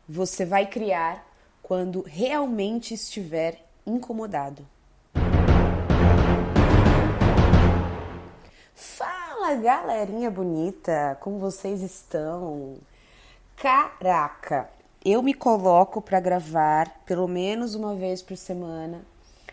você vai criar quando realmente estiver incomodado. Fala, galerinha bonita, como vocês estão? Caraca, eu me coloco para gravar pelo menos uma vez por semana,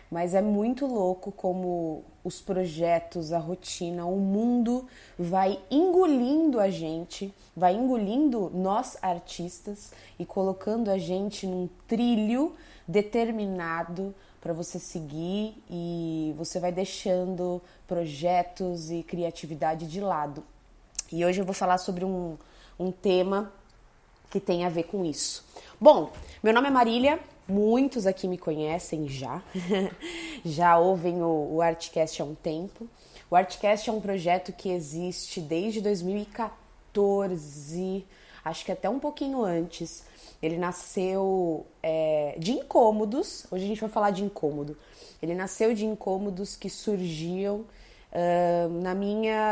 mas é muito louco como os projetos, a rotina, o mundo vai engolindo a gente, vai engolindo nós artistas e colocando a gente num trilho determinado para você seguir, e você vai deixando projetos e criatividade de lado. E hoje eu vou falar sobre um tema que tem a ver com isso. Bom, meu nome é Marília, muitos aqui me conhecem já, já ouvem o Artcast há um tempo. O Artcast é um projeto que existe desde 2014, acho que até um pouquinho antes. Ele nasceu de incômodos, hoje a gente vai falar de incômodo. Ele nasceu de incômodos que surgiam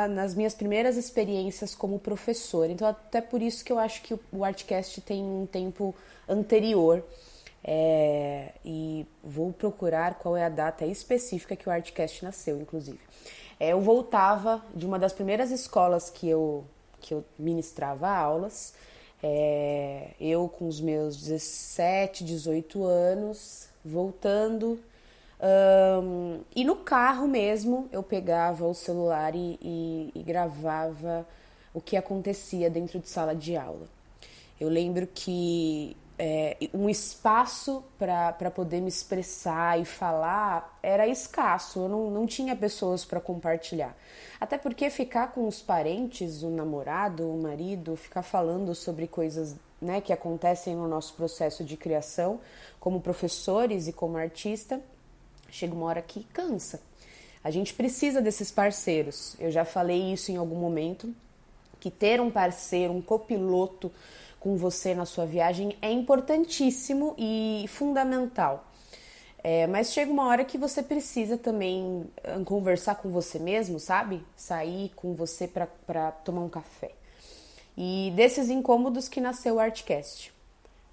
nas minhas primeiras experiências como professor. Então, até por isso que eu acho que o Artcast tem um tempo anterior. E vou procurar qual é a data específica que o Artcast nasceu, inclusive. Eu voltava de uma das primeiras escolas que eu ministrava aulas. Eu com os meus 17, 18 anos, voltando, e no carro mesmo eu pegava o celular e gravava o que acontecia dentro de sala de aula. Eu lembro que um espaço para poder me expressar e falar era escasso, eu não tinha pessoas para compartilhar. Até porque ficar com os parentes, o namorado, o marido, ficar falando sobre coisas, né, que acontecem no nosso processo de criação, como professores e como artista, chega uma hora que cansa. A gente precisa desses parceiros. Eu já falei isso em algum momento, que ter um parceiro, um copiloto com você na sua viagem é importantíssimo e fundamental. Mas chega uma hora que você precisa também conversar com você mesmo, sabe? Sair com você para tomar um café. E desses incômodos que nasceu o Artcast.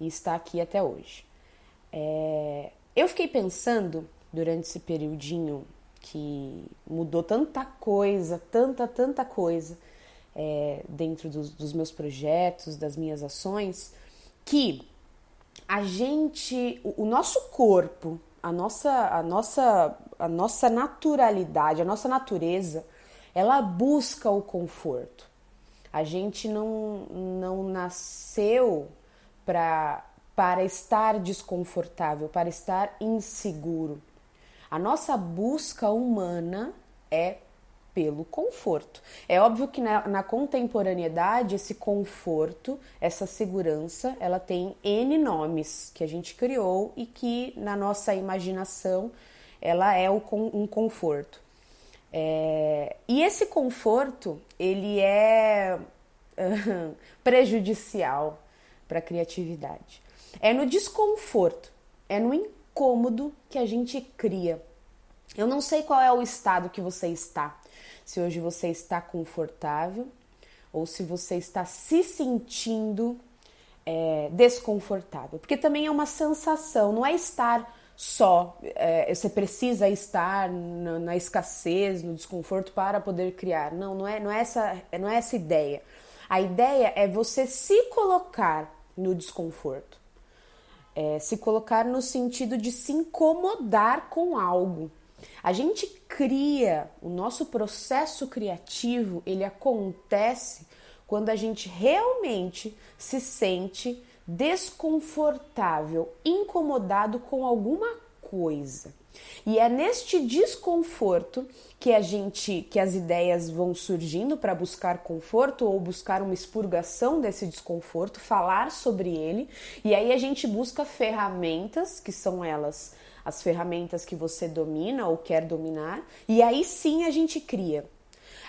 E está aqui até hoje. Eu fiquei pensando, durante esse periodinho que mudou tanta coisa, tanta coisa, dentro dos meus projetos, das minhas ações, que o nosso corpo, a nossa naturalidade, a nossa natureza, ela busca o conforto. A gente não nasceu para estar desconfortável, para estar inseguro. A nossa busca humana é pelo conforto. É óbvio que na contemporaneidade, esse conforto, essa segurança, ela tem N nomes que a gente criou e que na nossa imaginação ela é um conforto. E esse conforto, ele é prejudicial para a criatividade. É no desconforto, é no incômodo que a gente cria. Eu não sei qual é o estado que você está. Se hoje você está confortável ou se você está se sentindo desconfortável. Porque também é uma sensação, não é estar só. Você precisa estar na escassez, no desconforto para poder criar. Não é essa ideia. A ideia é você se colocar no desconforto. Se colocar no sentido de se incomodar com algo. A gente cria, o nosso processo criativo, ele acontece quando a gente realmente se sente desconfortável, incomodado com alguma coisa. E é neste desconforto que as ideias vão surgindo para buscar conforto ou buscar uma expurgação desse desconforto, falar sobre ele, e aí a gente busca ferramentas, que são elas as ferramentas que você domina ou quer dominar, e aí sim a gente cria.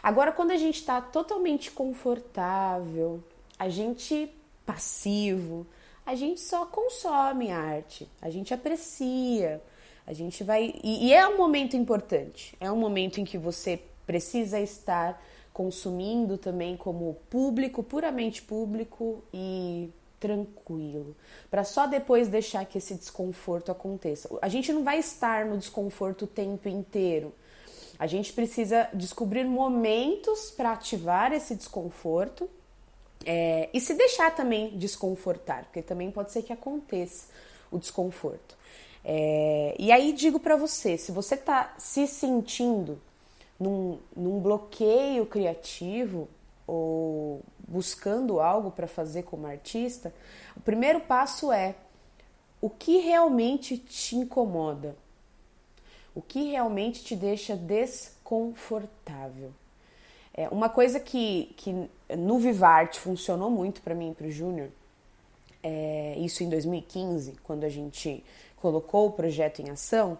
Agora, quando a gente está totalmente confortável, a gente passivo, a gente só consome arte, a gente aprecia, a gente vai... E é um momento importante, é um momento em que você precisa estar consumindo também como público, puramente público, e tranquilo, para só depois deixar que esse desconforto aconteça. A gente não vai estar no desconforto o tempo inteiro. A gente precisa descobrir momentos para ativar esse desconforto e se deixar também desconfortar, porque também pode ser que aconteça o desconforto. E aí digo para você, se você está se sentindo num bloqueio criativo ou buscando algo para fazer como artista, o primeiro passo é o que realmente te incomoda, o que realmente te deixa desconfortável. Uma coisa que no Vivarte funcionou muito para mim e para o Júnior, isso em 2015, quando a gente colocou o projeto em ação,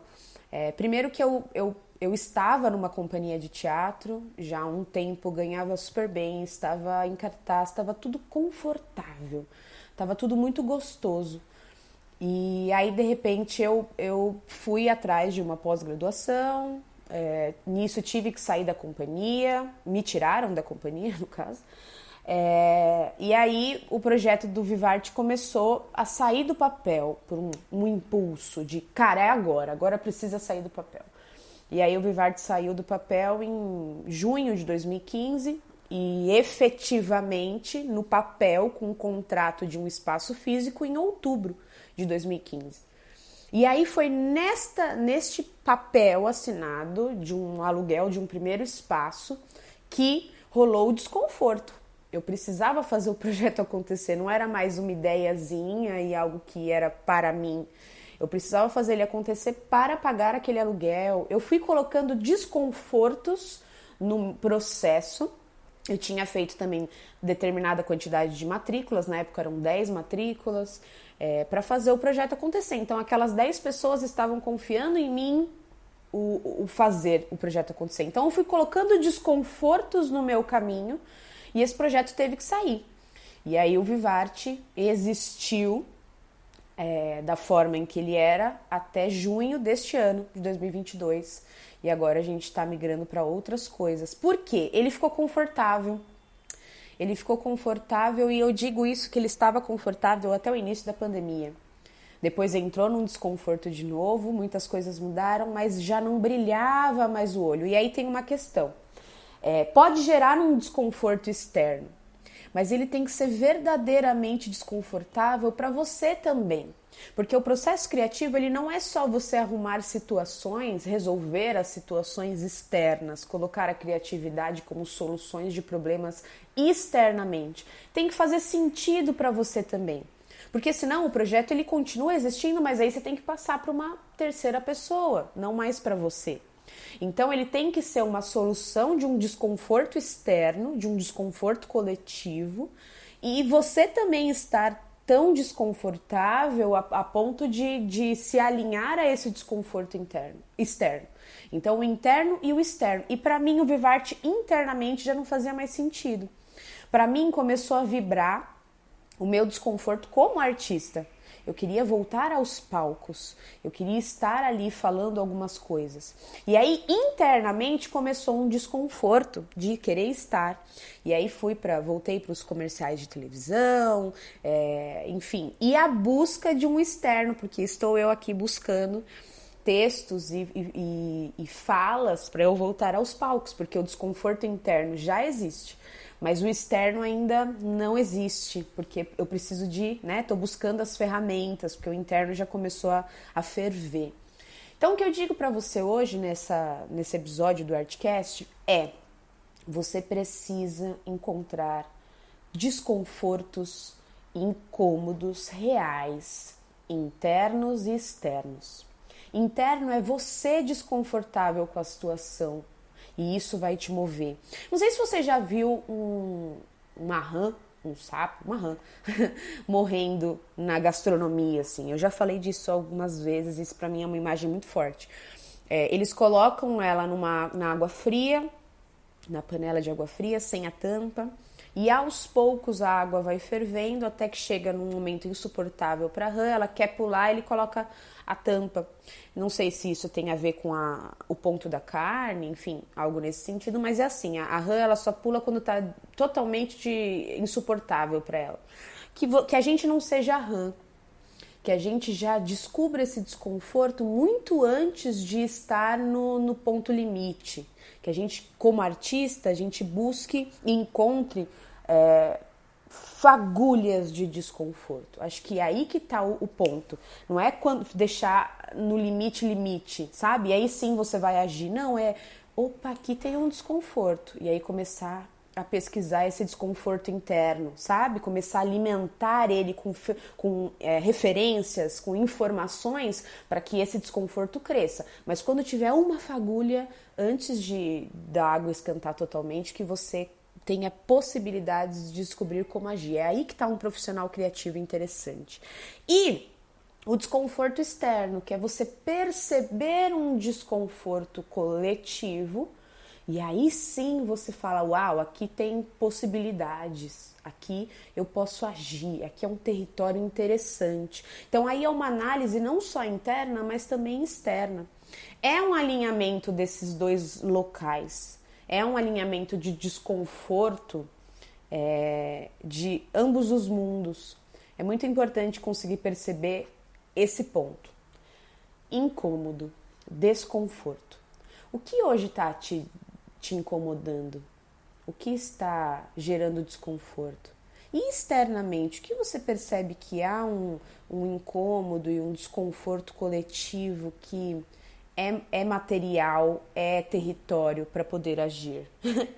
primeiro que eu estava numa companhia de teatro já há um tempo, ganhava super bem, estava em cartaz, estava tudo confortável, estava tudo muito gostoso. E aí, de repente, eu fui atrás de uma pós-graduação, nisso tive que sair da companhia, me tiraram da companhia, no caso. E aí o projeto do Vivarte começou a sair do papel por um impulso de, cara, é agora precisa sair do papel. E aí o Vivarte saiu do papel em junho de 2015 e efetivamente no papel com um contrato de um espaço físico em outubro de 2015. E aí foi neste papel assinado de um aluguel de um primeiro espaço que rolou o desconforto. Eu precisava fazer o projeto acontecer, não era mais uma ideiazinha e algo que era para mim. Eu precisava fazer ele acontecer para pagar aquele aluguel. Eu fui colocando desconfortos no processo. Eu tinha feito também determinada quantidade de matrículas, na época eram 10 matrículas, para fazer o projeto acontecer. Então aquelas 10 pessoas estavam confiando em mim o fazer o projeto acontecer. Então eu fui colocando desconfortos no meu caminho e esse projeto teve que sair. E aí o Vivarte existiu da forma em que ele era até junho deste ano, de 2022. E agora a gente está migrando para outras coisas. Por quê? Ele ficou confortável. Ele ficou confortável e eu digo isso que ele estava confortável até o início da pandemia. Depois entrou num desconforto de novo, muitas coisas mudaram, mas já não brilhava mais o olho. E aí tem uma questão. Pode gerar um desconforto externo, mas ele tem que ser verdadeiramente desconfortável para você também. Porque o processo criativo, ele não é só você arrumar situações, resolver as situações externas, colocar a criatividade como soluções de problemas externamente. Tem que fazer sentido para você também. Porque senão o projeto ele continua existindo, mas aí você tem que passar para uma terceira pessoa, não mais para você. Então ele tem que ser uma solução de um desconforto externo, de um desconforto coletivo, e você também estar tão desconfortável a ponto de se alinhar a esse desconforto externo. Então o interno e o externo. E para mim o Vivarte internamente já não fazia mais sentido. Para mim começou a vibrar o meu desconforto como artista. Eu queria voltar aos palcos, eu queria estar ali falando algumas coisas. E aí, internamente, começou um desconforto de querer estar. E aí voltei para os comerciais de televisão, enfim. E a busca de um externo, porque estou eu aqui buscando textos e falas para eu voltar aos palcos, porque o desconforto interno já existe. Mas o externo ainda não existe, porque eu preciso tô buscando as ferramentas, porque o interno já começou a ferver. Então, o que eu digo para você hoje, nesse episódio do Artcast, você precisa encontrar desconfortos, incômodos reais, internos e externos. Interno é você desconfortável com a situação, e isso vai te mover. Não sei se você já viu uma rã, um sapo, uma rã, morrendo na gastronomia, assim. Eu já falei disso algumas vezes, isso pra mim é uma imagem muito forte. Eles colocam ela na água fria, na panela de água fria, sem a tampa, e aos poucos a água vai fervendo até que chega num momento insuportável para a rã, ela quer pular, ele coloca a tampa. Não sei se isso tem a ver com o ponto da carne, enfim, algo nesse sentido, mas é assim, a rã ela só pula quando está totalmente insuportável para ela. que a gente não seja rã, que a gente já descubra esse desconforto muito antes de estar no ponto limite, que a gente, como artista, a gente busque e encontre fagulhas de desconforto. Acho que é aí que tá o ponto. Não é quando deixar no limite, sabe? E aí sim você vai agir. Não, opa, aqui tem um desconforto. E aí começar a pesquisar esse desconforto interno, sabe? Começar a alimentar ele com referências, com informações para que esse desconforto cresça. Mas quando tiver uma fagulha, antes da água esquentar totalmente, que você tenha possibilidades de descobrir como agir. É aí que está um profissional criativo interessante. E o desconforto externo, que é você perceber um desconforto coletivo, e aí sim você fala, uau, aqui tem possibilidades, aqui eu posso agir, aqui é um território interessante. Então aí é uma análise não só interna, mas também externa. É um alinhamento desses dois locais. É um alinhamento de desconforto de ambos os mundos. É muito importante conseguir perceber esse ponto. Incômodo, desconforto. O que hoje está te incomodando? O que está gerando desconforto? E externamente, o que você percebe que há um incômodo e um desconforto coletivo que é material, é território para poder agir?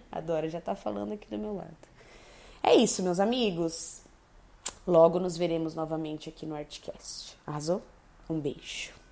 A Dora já tá falando aqui do meu lado. É isso, meus amigos. Logo nos veremos novamente aqui no Artcast. Arrasou? Um beijo.